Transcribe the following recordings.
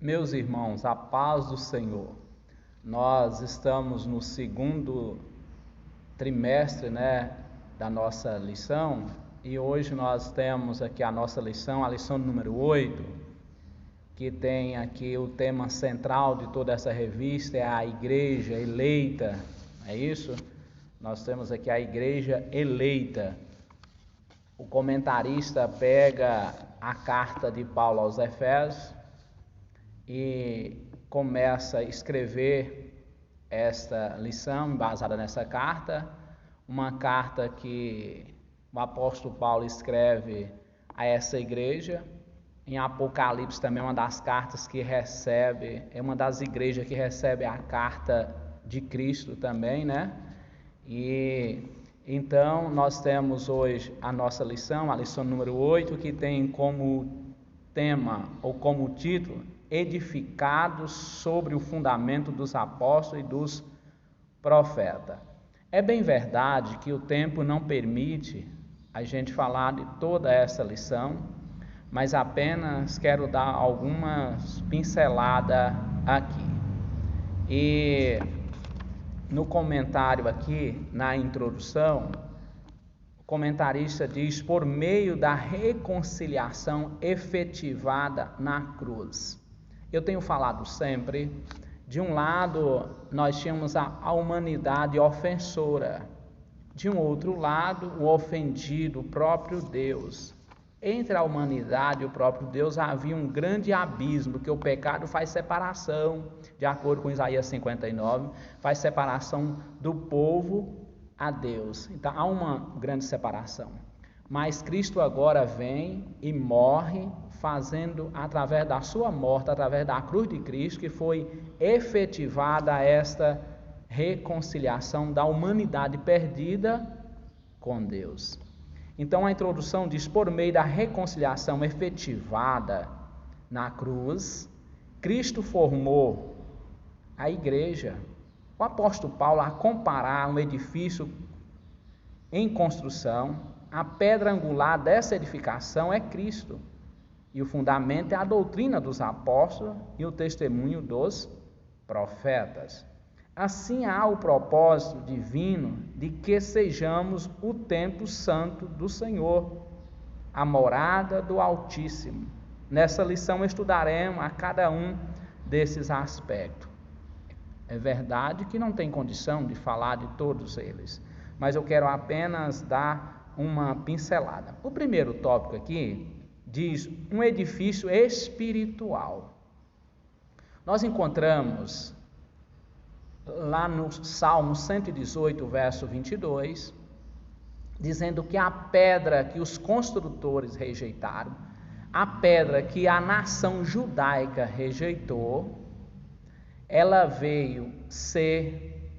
Meus irmãos, a paz do Senhor. Nós estamos no segundo trimestre, da nossa lição, e hoje nós temos aqui a nossa lição, a lição número 8, que tem aqui o tema central de toda essa revista, é a igreja eleita, é isso? Nós temos aqui a igreja eleita. O comentarista pega a carta de Paulo aos Efésios e começa a escrever esta lição baseada nessa carta, uma carta que o apóstolo Paulo escreve a essa igreja. Em Apocalipse também é uma das cartas que recebe, é uma das igrejas que recebe a carta de Cristo também, E então nós temos hoje a nossa lição, a lição número 8, que tem como tema ou como título: edificados sobre o fundamento dos apóstolos e dos profetas. É bem verdade que o tempo não permite a gente falar de toda essa lição, mas apenas quero dar algumas pinceladas aqui. E no comentário aqui, na introdução, o comentarista diz: por meio da reconciliação efetivada na cruz. Eu tenho falado sempre, de um lado nós tínhamos a humanidade ofensora, de um outro lado o ofendido, o próprio Deus. Entre a humanidade e o próprio Deus havia um grande abismo, porque o pecado faz separação, de acordo com Isaías 59, faz separação do povo a Deus. Então há uma grande separação. Mas Cristo agora vem e morre, fazendo através da sua morte, através da cruz de Cristo, que foi efetivada esta reconciliação da humanidade perdida com Deus. Então a introdução diz: por meio da reconciliação efetivada na cruz, Cristo formou a igreja. O apóstolo Paulo, a comparar um edifício em construção, a pedra angular dessa edificação é Cristo, e o fundamento é a doutrina dos apóstolos e o testemunho dos profetas. Assim há o propósito divino de que sejamos o templo santo do Senhor, a morada do Altíssimo. Nessa lição estudaremos a cada um desses aspectos. É verdade que não tem condição de falar de todos eles, mas eu quero apenas dar uma pincelada. O primeiro tópico aqui diz um edifício espiritual. Nós encontramos lá no Salmo 118, verso 22, dizendo que a pedra que os construtores rejeitaram, a pedra que a nação judaica rejeitou, ela veio ser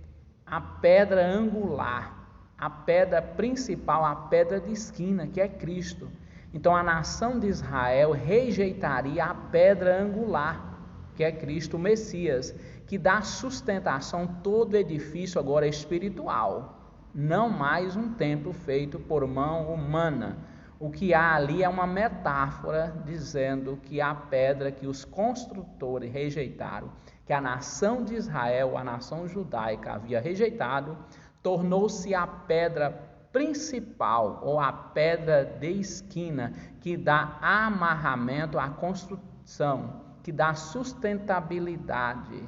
a pedra angular, a pedra principal, a pedra de esquina, que é Cristo. Então a nação de Israel rejeitaria a pedra angular, que é Cristo, o Messias, que dá sustentação todo edifício agora espiritual, não mais um templo feito por mão humana. O que há ali é uma metáfora dizendo que a pedra que os construtores rejeitaram, que a nação de Israel, a nação judaica havia rejeitado, tornou-se a pedra principal, ou a pedra de esquina, que dá amarramento à construção, que dá sustentabilidade.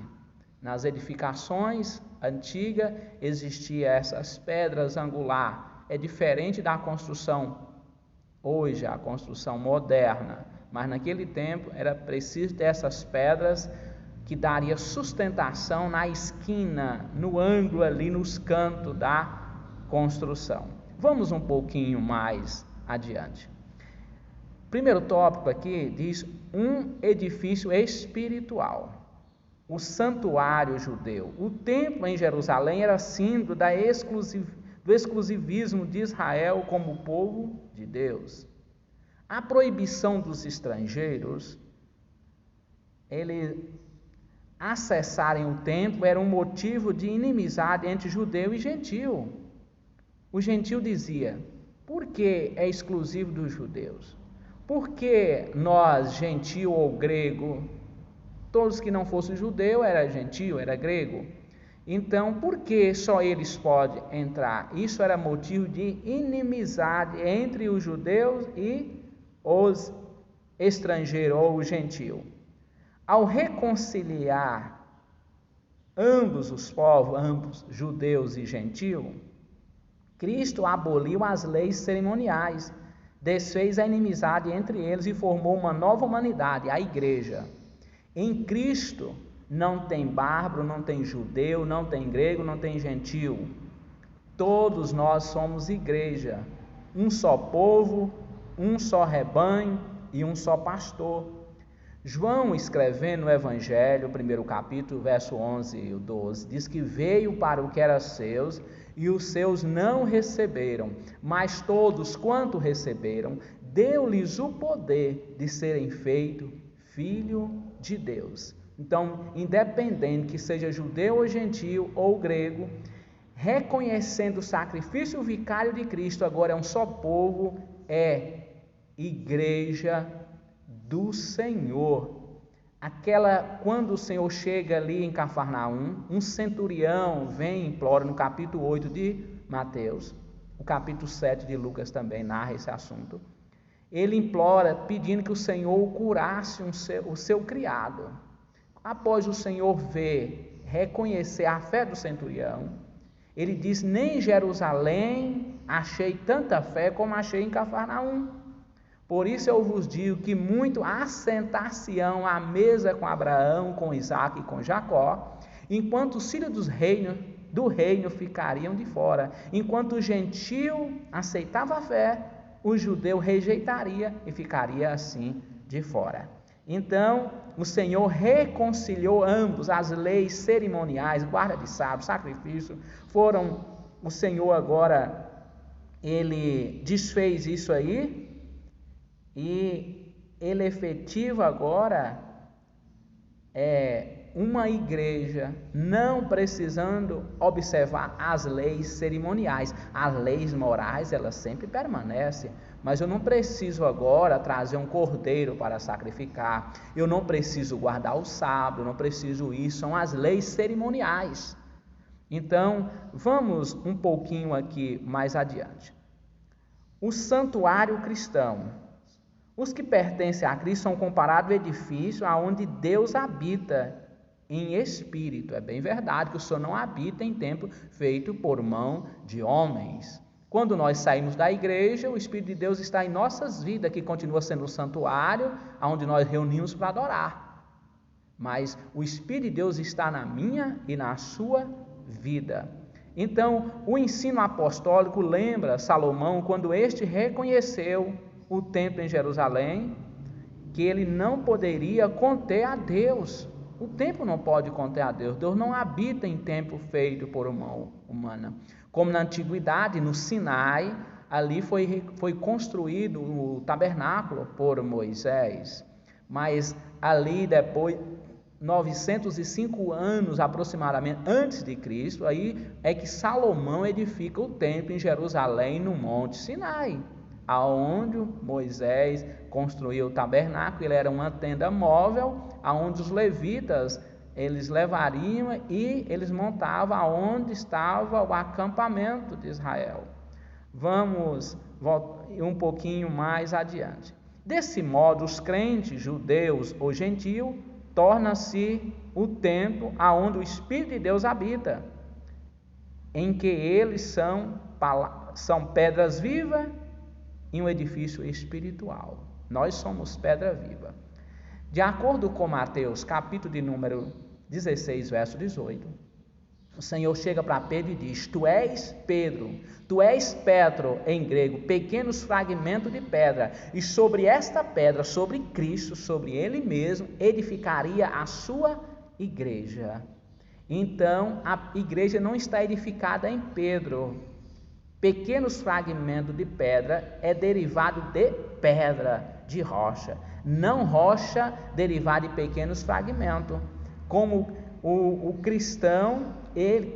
Nas edificações antigas existiam essas pedras angular. É diferente da construção hoje, a construção moderna, mas naquele tempo era preciso dessas pedras que daria sustentação na esquina, no ângulo ali, nos cantos da construção. Vamos um pouquinho mais adiante. Primeiro tópico aqui diz um edifício espiritual. O santuário judeu, o templo em Jerusalém, era símbolo do exclusivismo de Israel como povo de Deus. A proibição dos estrangeiros acessarem o templo era um motivo de inimizade entre judeu e gentil. O gentil dizia: por que é exclusivo dos judeus? Por que nós, gentil ou grego, Todos que não fossem judeu, era gentio, era grego. Então, por que só eles podem entrar? Isso era motivo de inimizade entre os judeus e os estrangeiros ou os gentios. Ao reconciliar ambos os povos, ambos judeus e gentios, Cristo aboliu as leis cerimoniais, desfez a inimizade entre eles e formou uma nova humanidade, a igreja. Em Cristo não tem bárbaro, não tem judeu, não tem grego, não tem gentio. Todos nós somos igreja, um só povo, um só rebanho e um só pastor. João, escrevendo no Evangelho, primeiro capítulo, verso 11 e 12, diz que veio para o que era seus e os seus não receberam, mas todos quanto receberam, deu-lhes o poder de serem feitos filho de Deus. Então, independente que seja judeu ou gentio ou grego, reconhecendo o sacrifício vicário de Cristo, agora é um só povo, é igreja do Senhor. Quando o Senhor chega ali em Cafarnaum, um centurião vem e implora no capítulo 8 de Mateus, o capítulo 7 de Lucas também narra esse assunto. Ele implora pedindo que o Senhor curasse o seu criado. Após o Senhor reconhecer a fé do centurião, ele diz: nem em Jerusalém achei tanta fé como achei em Cafarnaum. Por isso eu vos digo que muito assentar-se-ão à mesa com Abraão, com Isaque e com Jacó, enquanto os filhos do reino ficariam de fora. Enquanto o gentio aceitava a fé, o judeu rejeitaria e ficaria assim de fora. Então, o Senhor reconciliou ambos, as leis cerimoniais, guarda de sábado, sacrifício, o Senhor agora, ele desfez isso aí, e ele efetiva agora uma igreja não precisando observar as leis cerimoniais. As leis morais, elas sempre permanecem, mas eu não preciso agora trazer um cordeiro para sacrificar, eu não preciso guardar o sábado, eu não preciso isso, são as leis cerimoniais. Então, vamos um pouquinho aqui mais adiante. O santuário cristão. Os que pertencem a Cristo são comparados ao edifício onde Deus habita em espírito. É bem verdade que o Senhor não habita em templo feito por mão de homens. Quando nós saímos da igreja, o Espírito de Deus está em nossas vidas, que continua sendo o santuário onde nós reunimos para adorar. Mas o Espírito de Deus está na minha e na sua vida. Então, o ensino apostólico lembra Salomão quando este reconheceu o templo em Jerusalém, que ele não poderia conter a Deus. O templo não pode conter a Deus. Deus não habita em templo feito por mão humana. Como na antiguidade, no Sinai, ali foi construído o tabernáculo por Moisés. Mas ali depois, 905 anos aproximadamente antes de Cristo, aí é que Salomão edifica o templo em Jerusalém, no Monte Sinai, aonde Moisés construiu o tabernáculo. Ele era uma tenda móvel, aonde os levitas eles levariam e eles montavam aonde estava o acampamento de Israel. Vamos um pouquinho mais adiante. Desse modo, os crentes, judeus ou gentios, torna-se o templo aonde o Espírito de Deus habita, em que eles são pedras vivas em um edifício espiritual. Nós somos pedra viva. De acordo com Mateus, capítulo de número 16, verso 18, o Senhor chega para Pedro e diz: tu és Pedro, tu és Petro, em grego, pequenos fragmentos de pedra, e sobre esta pedra, sobre Cristo, sobre Ele mesmo, edificaria a sua igreja. Então, a igreja não está edificada em Pedro. Pequenos fragmentos de pedra é derivado de pedra, de rocha, não rocha derivada de pequenos fragmentos. Como o cristão,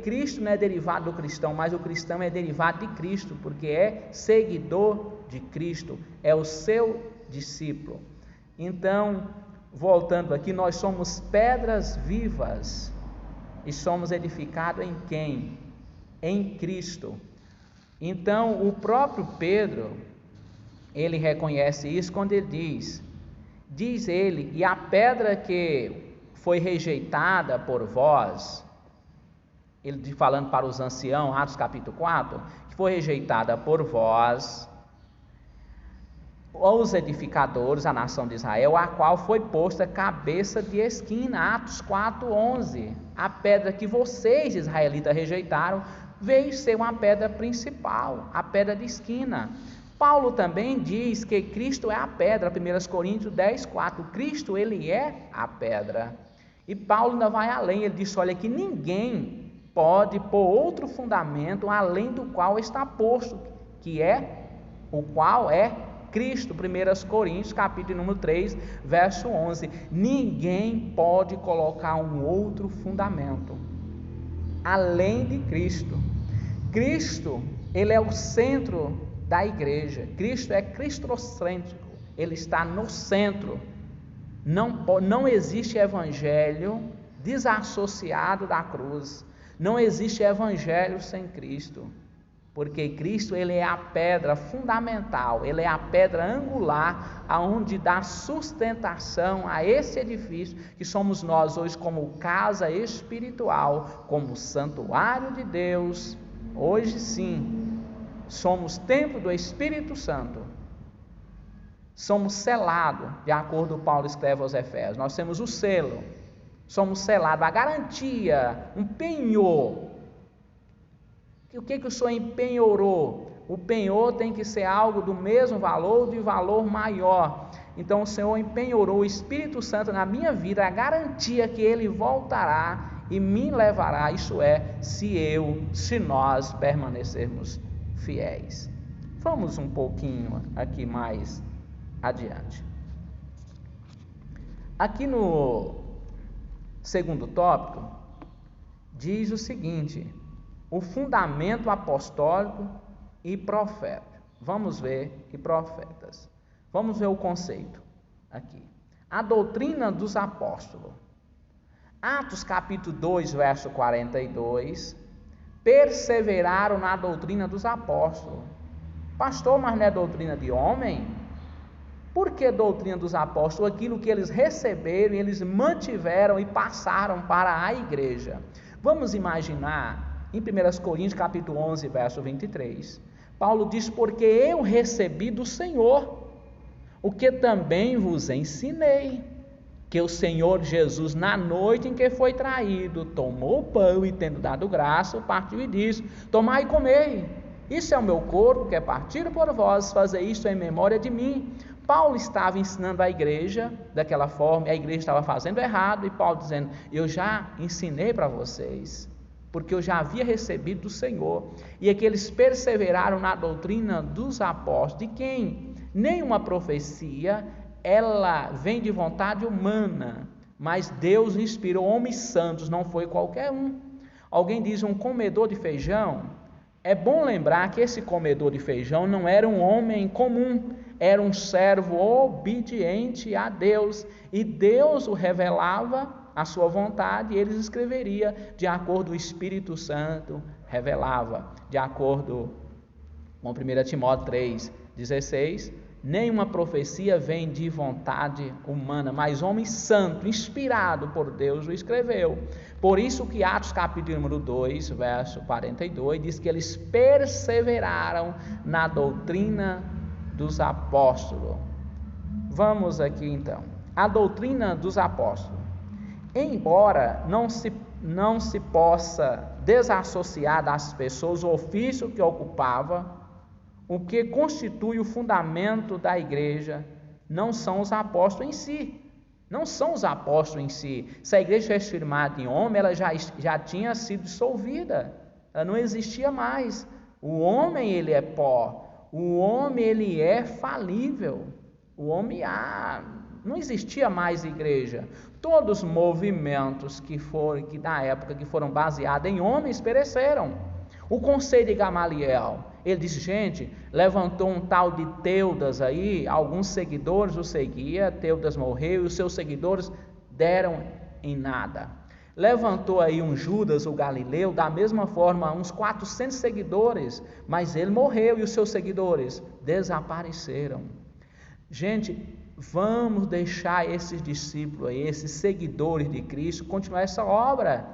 Cristo não é derivado do cristão, mas o cristão é derivado de Cristo, porque é seguidor de Cristo, é o seu discípulo. Então, voltando aqui, nós somos pedras vivas e somos edificados em quem? Em Cristo. Então, o próprio Pedro, ele reconhece isso quando ele diz ele, e a pedra que foi rejeitada por vós, ele falando para os anciãos, Atos capítulo 4, que foi rejeitada por vós, os edificadores, a nação de Israel, a qual foi posta cabeça de esquina, Atos 4:11, a pedra que vocês, israelitas, rejeitaram, veio ser uma pedra principal, a pedra de esquina. Paulo também diz que Cristo é a pedra, 1 Coríntios 10:4, Cristo, ele é a pedra. E Paulo ainda vai além, ele diz, olha, que ninguém pode pôr outro fundamento além do qual está posto, que é o qual é Cristo, 1 Coríntios, capítulo número 3, verso 11, ninguém pode colocar um outro fundamento, além de Cristo. Cristo, ele é o centro da igreja, Cristo é cristocêntrico, ele está no centro, não existe evangelho desassociado da cruz, não existe evangelho sem Cristo, porque Cristo, ele é a pedra fundamental, ele é a pedra angular, aonde dá sustentação a esse edifício, que somos nós hoje como casa espiritual, como santuário de Deus. Hoje sim, somos templo do Espírito Santo, somos selados, de acordo com Paulo escreve aos Efésios, nós temos o selo, somos selados, a garantia, um penhor. O que o Senhor empenhorou? O penhor tem que ser algo do mesmo valor, de valor maior. Então o Senhor empenhorou o Espírito Santo na minha vida, a garantia que Ele voltará e me levará, isto é, se nós permanecermos fiéis. Vamos um pouquinho aqui mais adiante. Aqui no segundo tópico, diz o seguinte: o fundamento apostólico e profético. Vamos ver que profetas. Vamos ver o conceito aqui. A doutrina dos apóstolos. Atos capítulo 2, verso 42. Perseveraram na doutrina dos apóstolos. Pastor, mas não é doutrina de homem? Por que doutrina dos apóstolos? Aquilo que eles receberam, eles mantiveram e passaram para a igreja. Vamos imaginar em 1 Coríntios capítulo 11, verso 23, Paulo diz, porque eu recebi do Senhor, o que também vos ensinei, que o Senhor Jesus, na noite em que foi traído, tomou o pão e tendo dado graça, partiu e disse, tomai e comei, isso é o meu corpo, que é partido por vós, fazer isto em memória de mim. Paulo estava ensinando a igreja daquela forma, a igreja estava fazendo errado, e Paulo dizendo, eu já ensinei para vocês, porque eu já havia recebido do Senhor. E aqui eles perseveraram na doutrina dos apóstolos, de quem nenhuma profecia, ela vem de vontade humana, mas Deus inspirou homens santos, não foi qualquer um. Alguém diz um comedor de feijão, é bom lembrar que esse comedor de feijão não era um homem comum, era um servo obediente a Deus, e Deus o revelava a sua vontade, e eles escreveriam de acordo com o Espírito Santo revelava, de acordo com 1 Timóteo 3,16, nenhuma profecia vem de vontade humana, mas homem santo, inspirado por Deus, o escreveu. Por isso que Atos capítulo número 2, verso 42, diz que eles perseveraram na doutrina dos apóstolos. Vamos aqui então, a doutrina dos apóstolos. Embora não se possa desassociar das pessoas o ofício que ocupava, o que constitui o fundamento da igreja não são os apóstolos em si. Não são os apóstolos em si. Se a igreja fosse firmada em homem, ela já tinha sido dissolvida. Ela não existia mais. O homem, ele é pó. O homem, ele é falível. O homem, não existia mais igreja. Todos os movimentos que da época que foram baseados em homens pereceram. O conselho de Gamaliel Ele disse, gente, levantou um tal de Teudas aí, alguns seguidores o seguiam, Teudas morreu e os seus seguidores deram em nada. Levantou aí um Judas, o Galileu, da mesma forma, uns 400 seguidores, mas ele morreu e os seus seguidores desapareceram. Gente, vamos deixar esses discípulos aí, esses seguidores de Cristo, continuar essa obra,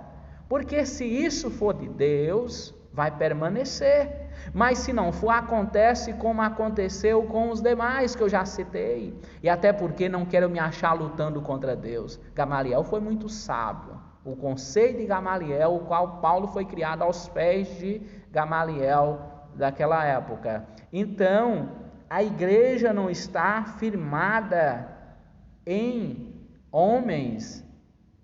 porque se isso for de Deus, vai permanecer, mas se não for, acontece como aconteceu com os demais que eu já citei, e até porque não quero me achar lutando contra Deus. Gamaliel foi muito sábio, o conselho de Gamaliel, o qual Paulo foi criado aos pés de Gamaliel daquela época. Então, a igreja não está firmada em homens,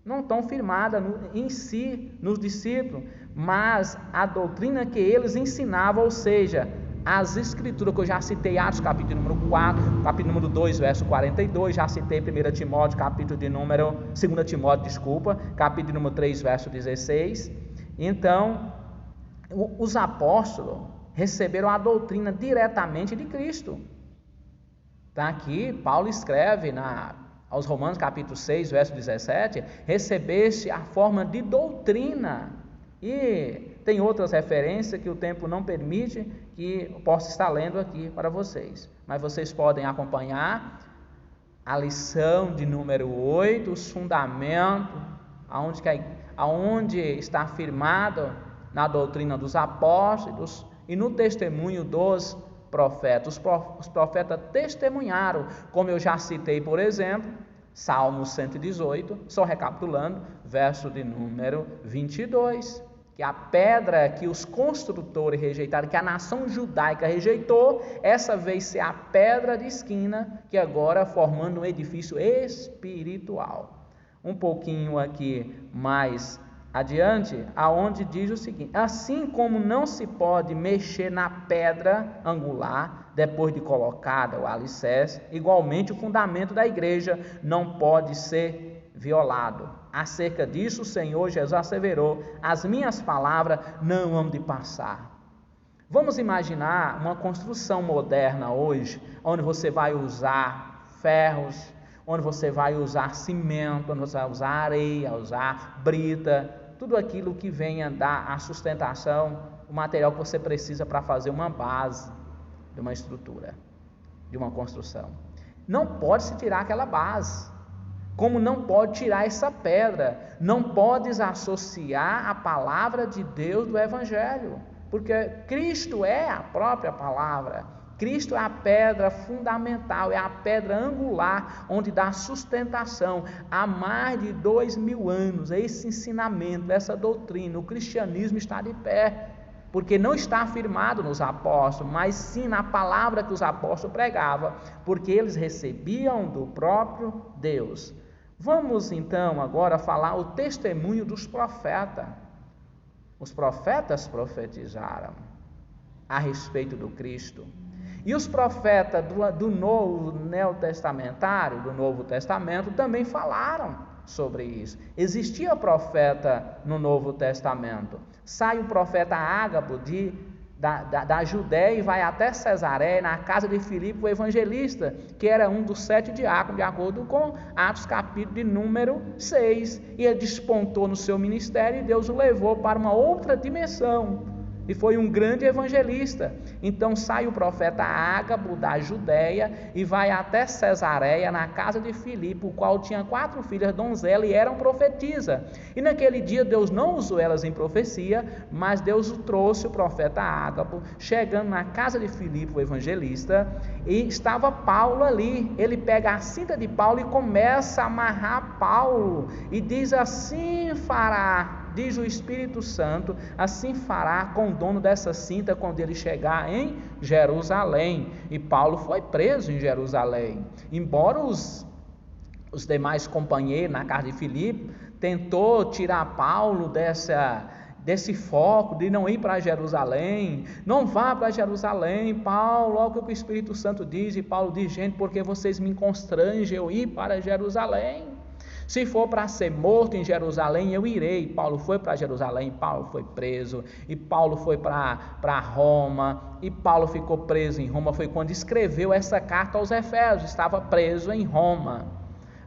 não estão firmada em si, nos discípulos, mas a doutrina que eles ensinavam, ou seja, as escrituras que eu já citei, Atos capítulo número 4, capítulo número 2, verso 42, já citei 1 Timóteo, capítulo de número, 2 Timóteo, desculpa, capítulo número 3, verso 16. Então, os apóstolos receberam a doutrina diretamente de Cristo. Está aqui, Paulo escreve aos Romanos capítulo 6, verso 17, recebeste a forma de doutrina, e tem outras referências que o tempo não permite que eu possa estar lendo aqui para vocês, mas vocês podem acompanhar a lição de número 8, os fundamentos, aonde está firmado na doutrina dos apóstolos e no testemunho dos profetas. Os profetas testemunharam, como eu já citei, por exemplo, Salmo 118, só recapitulando, verso de número 22, que a pedra que os construtores rejeitaram, que a nação judaica rejeitou, essa veio ser a pedra de esquina, que agora formando um edifício espiritual. Um pouquinho aqui mais adiante, aonde diz o seguinte: assim como não se pode mexer na pedra angular depois de colocada o alicerce, igualmente o fundamento da igreja não pode ser violado. Acerca disso o Senhor Jesus asseverou: as minhas palavras não hão de passar. Vamos imaginar uma construção moderna hoje, onde você vai usar ferros, onde você vai usar cimento, onde você vai usar areia, usar brita, tudo aquilo que venha dar a sustentação, o material que você precisa para fazer uma base de uma estrutura, de uma construção. Não pode se tirar aquela base, como não pode tirar essa pedra, não podes associar a palavra de Deus do Evangelho, porque Cristo é a própria palavra, Cristo é a pedra fundamental, é a pedra angular, onde dá sustentação. Há mais de 2000 anos, esse ensinamento, essa doutrina, o cristianismo está de pé, porque não está afirmado nos apóstolos, mas sim na palavra que os apóstolos pregavam, porque eles recebiam do próprio Deus. Vamos então agora falar o testemunho dos profetas. Os profetas profetizaram a respeito do Cristo. E os profetas do Novo Neotestamentário, do Novo Testamento, também falaram sobre isso. Existia profeta no Novo Testamento. Sai o profeta Ágabo da Judéia e vai até Cesareia, na casa de Filipe, o evangelista, que era um dos 7 diáconos, de acordo com Atos capítulo de número 6. E ele despontou no seu ministério e Deus o levou para uma outra dimensão. E foi um grande evangelista. Então sai o profeta Ágabo da Judéia e vai até Cesareia, na casa de Filipe, o qual tinha 4 filhas donzelas e eram profetisas. E naquele dia Deus não usou elas em profecia, mas Deus trouxe o profeta Ágabo, chegando na casa de Filipe, o evangelista, e estava Paulo ali. Ele pega a cinta de Paulo e começa a amarrar Paulo, e diz: assim fará, diz o Espírito Santo, assim fará com o dono dessa cinta quando ele chegar em Jerusalém. E Paulo foi preso em Jerusalém, embora os demais companheiros na casa de Filipe tentou tirar Paulo desse foco de não ir para Jerusalém. Não vá para Jerusalém, Paulo, olha o que o Espírito Santo diz. E Paulo diz: gente, porque vocês me constrangem eu ir para Jerusalém? Se for para ser morto em Jerusalém, eu irei. Paulo foi para Jerusalém, Paulo foi preso, e Paulo foi para Roma, e Paulo ficou preso em Roma. Foi quando escreveu essa carta aos Efésios, estava preso em Roma.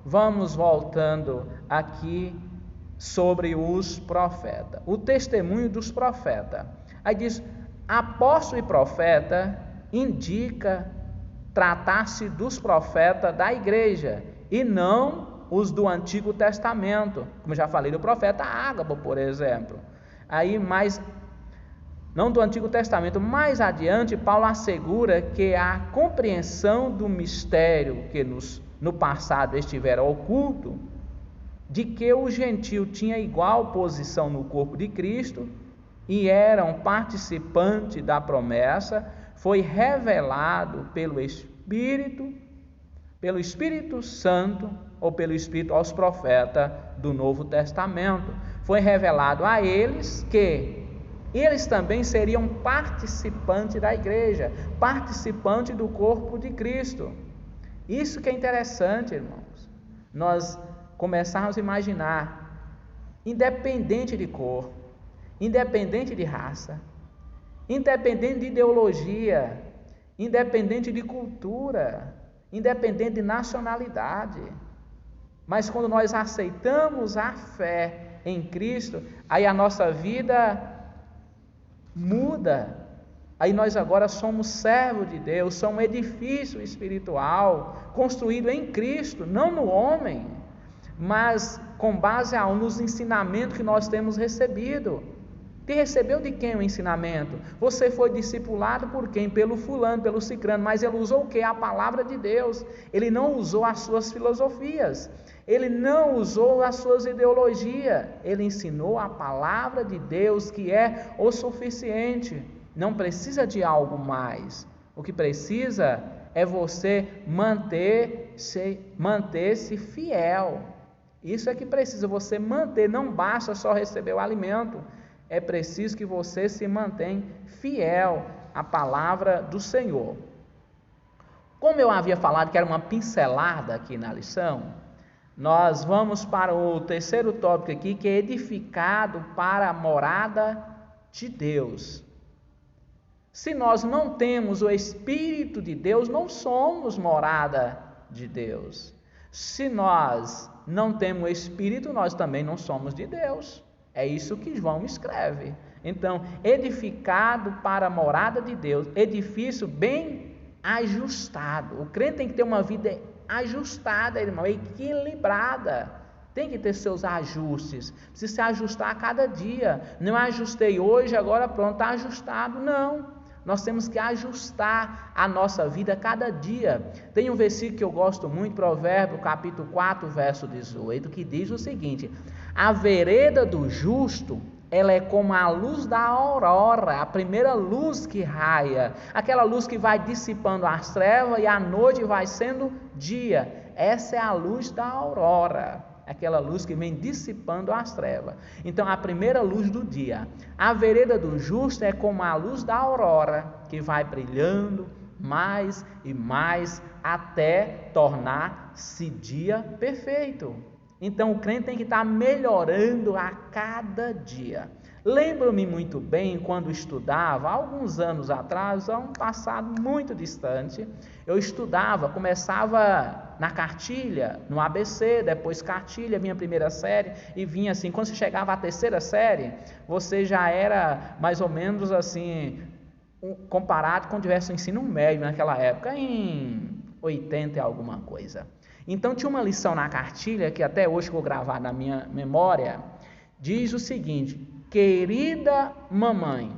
Vamos voltando aqui sobre os profetas, o testemunho dos profetas. Aí diz, apóstolo e profeta indica tratar-se dos profetas da igreja, e não os do Antigo Testamento, como já falei do profeta Ágabo, por exemplo. Aí, mas não do Antigo Testamento, mais adiante, Paulo assegura que a compreensão do mistério que no passado estivera oculto, de que o gentio tinha igual posição no corpo de Cristo e eram participantes da promessa, foi revelado pelo Espírito Santo ou pelo Espírito aos profetas do Novo Testamento. Foi revelado a eles que eles também seriam participantes da igreja, participantes do corpo de Cristo. Isso que é interessante, irmãos. Nós começarmos a imaginar, independente de cor, independente de raça, independente de ideologia, independente de cultura, independente de nacionalidade, mas quando nós aceitamos a fé em Cristo, aí a nossa vida muda. Aí nós agora somos servos de Deus, somos um edifício espiritual construído em Cristo, não no homem, mas com base nos ensinamentos que nós temos recebido. Te recebeu de quem o ensinamento? Você foi discipulado por quem? Pelo fulano, pelo cicrano, mas ele usou o quê? A palavra de Deus. Ele não usou as suas filosofias, ele não usou as suas ideologias, ele ensinou a palavra de Deus, que é o suficiente. Não precisa de algo mais. O que precisa é você manter-se fiel. Isso é que precisa, você manter, não basta só receber o alimento. É preciso que você se mantenha fiel à palavra do Senhor. Como eu havia falado que era uma pincelada aqui na lição, nós vamos para o terceiro tópico aqui, que é edificado para a morada de Deus. Se nós não temos o Espírito de Deus, não somos morada de Deus. Se nós não temos o Espírito, nós também não somos de Deus. É isso que João escreve. Então, edificado para a morada de Deus, edifício bem ajustado. O crente tem que ter uma vida ajustada, irmão, equilibrada. Tem que ter seus ajustes. Precisa se ajustar a cada dia. Não ajustei hoje, agora pronto, está ajustado. Não. Nós temos que ajustar a nossa vida a cada dia. Tem um versículo que eu gosto muito, Provérbios, capítulo 4, verso 18, que diz o seguinte: a vereda do justo, ela é como a luz da aurora, a primeira luz que raia, aquela luz que vai dissipando as trevas e a noite vai sendo dia. Essa é a luz da aurora, aquela luz que vem dissipando as trevas. Então, a primeira luz do dia. A vereda do justo é como a luz da aurora, que vai brilhando mais e mais até tornar-se dia perfeito. Então, o crente tem que estar melhorando a cada dia. Lembro-me muito bem quando estudava, há alguns anos atrás, há um passado muito distante, eu estudava, começava na cartilha, no ABC, depois cartilha, minha primeira série, e vinha assim, quando você chegava à terceira série, você já era mais ou menos assim, comparado com o diverso ensino médio naquela época, em 80 e alguma coisa. Então tinha uma lição na cartilha, que até hoje ficou gravada na minha memória, diz o seguinte: querida mamãe,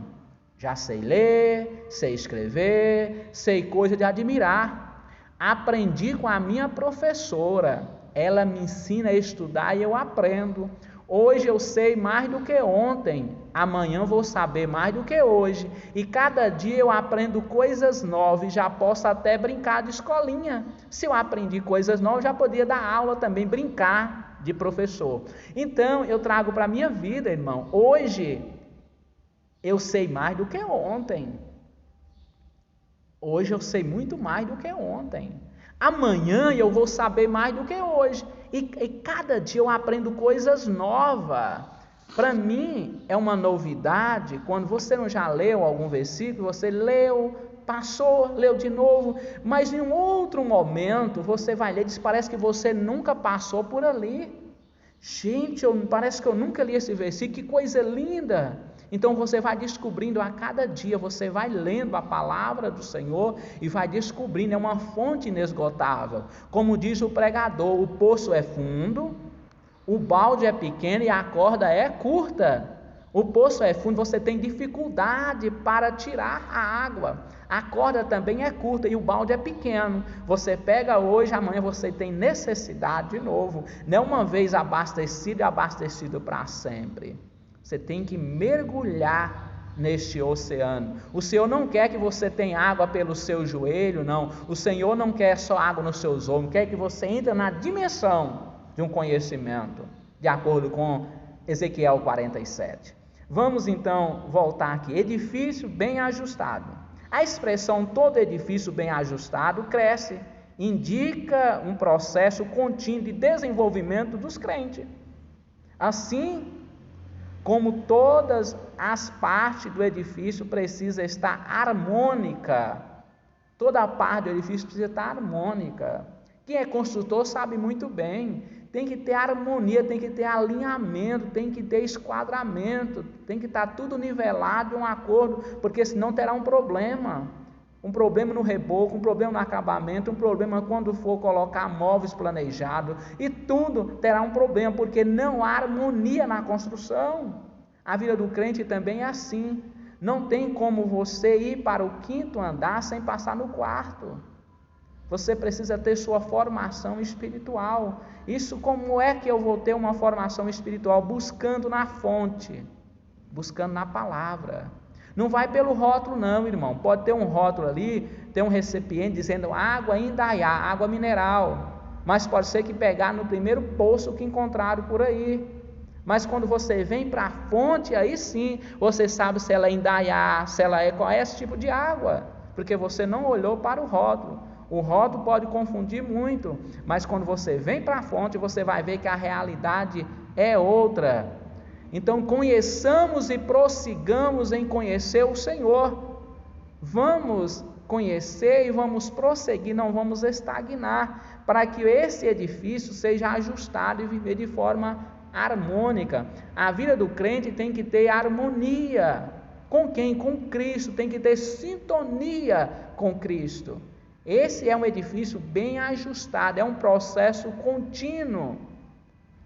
já sei ler, sei escrever, sei coisa de admirar, aprendi com a minha professora, ela me ensina a estudar e eu aprendo. Hoje eu sei mais do que ontem, amanhã vou saber mais do que hoje, e cada dia eu aprendo coisas novas, já posso até brincar de escolinha. Se eu aprendi coisas novas, já podia dar aula também, brincar de professor. Então eu trago para a minha vida, irmão, hoje eu sei mais do que ontem. Hoje eu sei muito mais do que ontem. Amanhã eu vou saber mais do que hoje. E cada dia eu aprendo coisas novas. Para mim é uma novidade quando você não já leu algum versículo, você leu, passou, leu de novo, mas em um outro momento você vai ler e diz, parece que você nunca passou por ali. Gente, parece que eu nunca li esse versículo, que coisa linda. Então você vai descobrindo a cada dia, você vai lendo a palavra do Senhor e vai descobrindo, é uma fonte inesgotável. Como diz o pregador, o poço é fundo, o balde é pequeno e a corda é curta. O poço é fundo, você tem dificuldade para tirar a água. A corda também é curta e o balde é pequeno. Você pega hoje, amanhã você tem necessidade de novo. Não uma vez abastecido e abastecido para sempre. Você tem que mergulhar neste oceano. O Senhor não quer que você tenha água pelo seu joelho, não. O Senhor não quer só água nos seus ombros, quer que você entre na dimensão de um conhecimento, de acordo com Ezequiel 47. Vamos então voltar aqui. Edifício bem ajustado. A expressão todo edifício bem ajustado cresce, indica um processo contínuo de desenvolvimento dos crentes. Assim como todas as partes do edifício precisa estar harmônica. Toda a parte do edifício precisa estar harmônica. Quem é construtor sabe muito bem. Tem que ter harmonia, tem que ter alinhamento, tem que ter esquadramento, tem que estar tudo nivelado, um acordo, porque senão terá um problema. Um problema no reboco, um problema no acabamento, um problema quando for colocar móveis planejados, e tudo terá um problema, porque não há harmonia na construção. A vida do crente também é assim. Não tem como você ir para o 5º andar sem passar no 4º. Você precisa ter sua formação espiritual. Isso, como é que eu vou ter uma formação espiritual? Buscando na fonte, buscando na palavra. Não vai pelo rótulo não, irmão. Pode ter um rótulo ali, tem um recipiente dizendo água Indaiá, água mineral. Mas pode ser que pegar no primeiro poço que encontraram por aí. Mas quando você vem para a fonte, aí sim, você sabe se ela é Indaiá, se ela é qual é esse tipo de água. Porque você não olhou para o rótulo. O rótulo pode confundir muito, mas quando você vem para a fonte, você vai ver que a realidade é outra. Então conheçamos e prossigamos em conhecer o Senhor. Vamos conhecer e vamos prosseguir, não vamos estagnar, para que esse edifício seja ajustado e viver de forma harmônica. A vida do crente tem que ter harmonia. Com quem? Com Cristo. Tem que ter sintonia com Cristo. Esse é um edifício bem ajustado, é um processo contínuo.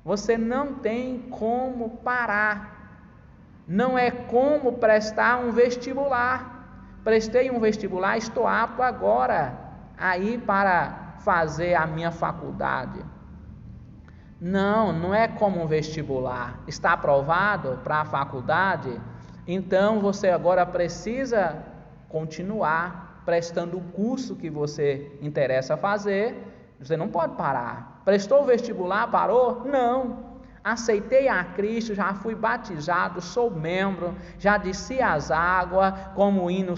Você não tem como parar. Não é como prestar um vestibular. Prestei um vestibular, estou apto agora a ir para fazer a minha faculdade. Não é como um vestibular. Está aprovado para a faculdade? Então você agora precisa continuar prestando o curso que você interessa fazer. Você não pode parar. Prestou o vestibular, parou? Não. Aceitei a Cristo, já fui batizado, sou membro, já desci as águas, como o hino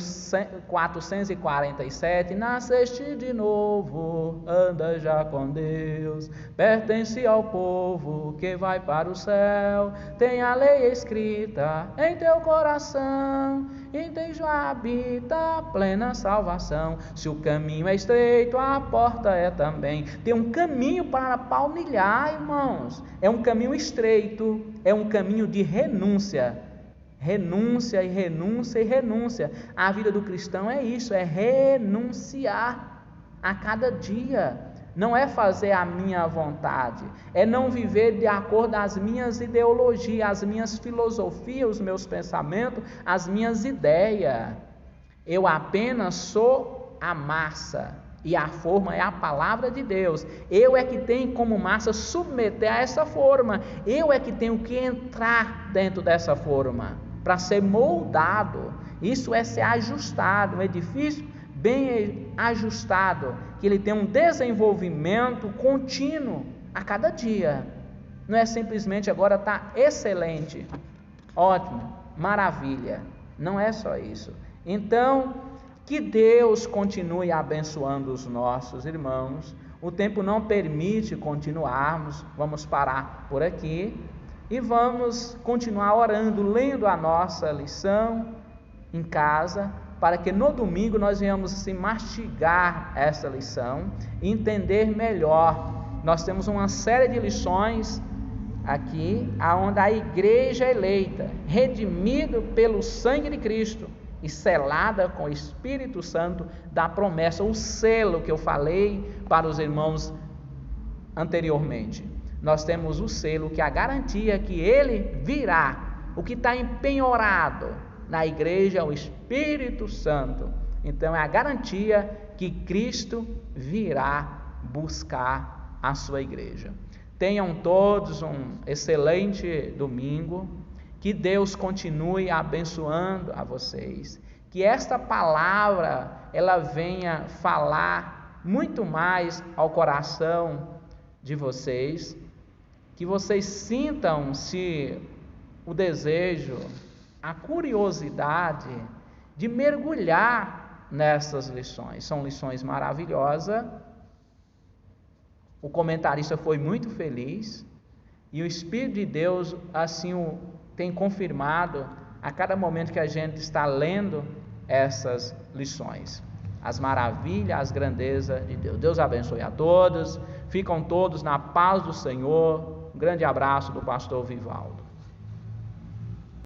447, nasceste de novo, anda já com Deus, pertence ao povo que vai para o céu, tem a lei escrita em teu coração, em ti já habita a plena salvação. Se o caminho é estreito, a porta é também. Tem um caminho para palmilhar, irmãos. É um caminho estreito, é um caminho de renúncia. Renúncia e renúncia e renúncia. A vida do cristão é isso, é renunciar a cada dia. Não é fazer a minha vontade, é não viver de acordo com as minhas ideologias, as minhas filosofias, os meus pensamentos, as minhas ideias. Eu apenas sou a massa e a forma é a palavra de Deus. Eu é que tenho como massa submeter a essa forma. Eu é que tenho que entrar dentro dessa forma para ser moldado. Isso é ser ajustado, um edifício bem ajustado, que ele tem um desenvolvimento contínuo a cada dia. Não é simplesmente agora está excelente, ótimo, maravilha. Não é só isso. Então, Que Deus continue abençoando os nossos irmãos. O tempo não permite continuarmos, vamos parar por aqui e vamos continuar orando, lendo a nossa lição em casa, para que no domingo nós venhamos assim, mastigar essa lição e entender melhor. Nós temos uma série de lições aqui, onde a igreja eleita, redimida pelo sangue de Cristo e selada com o Espírito Santo da promessa, o selo que eu falei para os irmãos anteriormente. Nós temos o selo, que é a garantia que ele virá. O que está empenhorado na igreja é o Espírito Santo. Então é a garantia que Cristo virá buscar a sua igreja. Tenham todos um excelente domingo. Que Deus continue abençoando a vocês. Que esta palavra ela venha falar muito mais ao coração de vocês. Que vocês sintam-se o desejo, a curiosidade de mergulhar nessas lições. São lições maravilhosas. O comentarista foi muito feliz e o Espírito de Deus assim o tem confirmado a cada momento que a gente está lendo essas lições. As maravilhas, as grandezas de Deus. Deus abençoe a todos. Ficam todos na paz do Senhor. Um grande abraço do pastor Vivaldo.